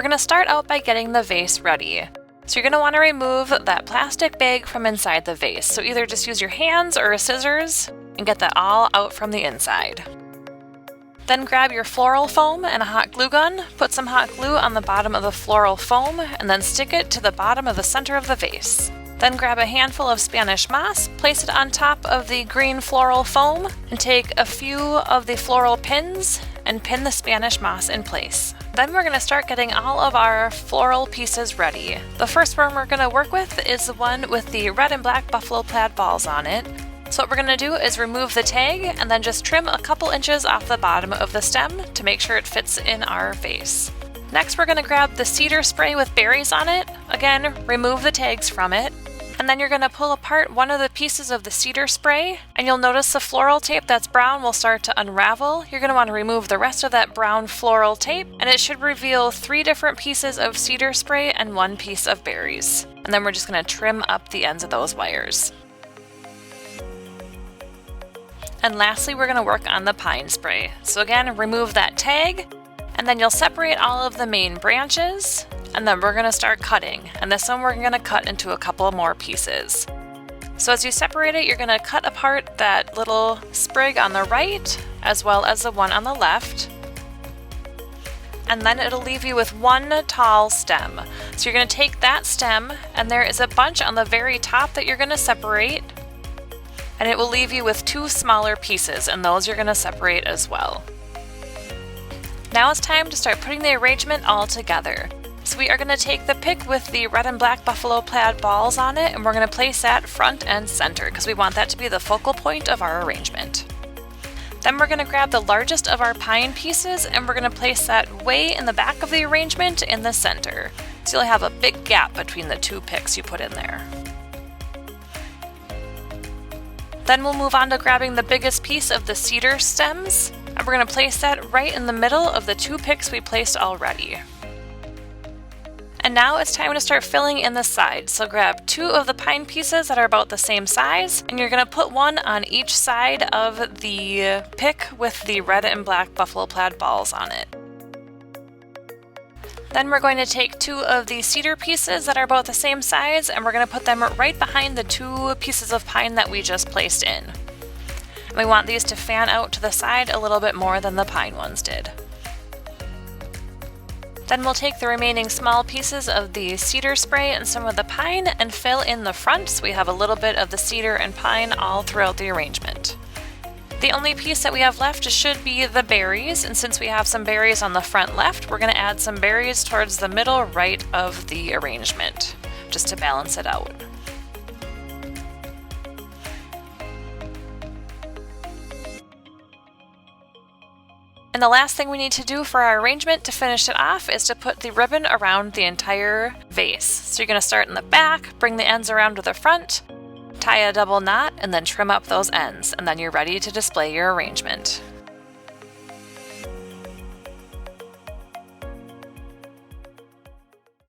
We're going to start out by getting the vase ready. So you're going to want to remove that plastic bag from inside the vase. So either just use your hands or scissors and get that all out from the inside. Then grab your floral foam and a hot glue gun, put some hot glue on the bottom of the floral foam, and then stick it to the bottom of the center of the vase. Then grab a handful of Spanish moss, place it on top of the green floral foam, and take a few of the floral pins and pin the Spanish moss in place. Then we're going to start getting all of our floral pieces ready. The first one we're going to work with is the one with the red and black buffalo plaid balls on it. So what we're going to do is remove the tag and then just trim a couple inches off the bottom of the stem to make sure it fits in our vase. Next we're going to grab the cedar spray with berries on it. Again, remove the tags from it. And then you're going to pull apart one of the pieces of the cedar spray, and you'll notice the floral tape that's brown will start to unravel. You're going to want to remove the rest of that brown floral tape, and it should reveal 3 different pieces of cedar spray and 1 piece of berries. And then we're just going to trim up the ends of those wires. And lastly, we're going to work on the pine spray. So again, remove that tag, and then you'll separate all of the main branches, and then we're going to start cutting. And this one we're going to cut into a couple more pieces. So as you separate it, you're going to cut apart that little sprig on the right, as well as the one on the left. And then it'll leave you with one tall stem. So you're going to take that stem, and there is a bunch on the very top that you're going to separate. And it will leave you with 2 smaller pieces, and those you're going to separate as well. Now it's time to start putting the arrangement all together. So we are going to take the pick with the red and black buffalo plaid balls on it, and we're going to place that front and center because we want that to be the focal point of our arrangement. Then we're going to grab the largest of our pine pieces, and we're going to place that way in the back of the arrangement in the center. So you'll have a big gap between the 2 picks you put in there. Then we'll move on to grabbing the biggest piece of the cedar stems, and we're going to place that right in the middle of the 2 picks we placed already. And now it's time to start filling in the sides. So grab 2 of the pine pieces that are about the same size, and you're going to put one on each side of the pick with the red and black buffalo plaid balls on it. Then we're going to take 2 of the cedar pieces that are about the same size, and we're going to put them right behind the 2 pieces of pine that we just placed in. And we want these to fan out to the side a little bit more than the pine ones did. Then we'll take the remaining small pieces of the cedar spray and some of the pine and fill in the front so we have a little bit of the cedar and pine all throughout the arrangement. The only piece that we have left should be the berries, and since we have some berries on the front left, we're going to add some berries towards the middle right of the arrangement, just to balance it out. And the last thing we need to do for our arrangement to finish it off is to put the ribbon around the entire vase. So you're going to start in the back, bring the ends around to the front, tie a double knot, and then trim up those ends, and then you're ready to display your arrangement.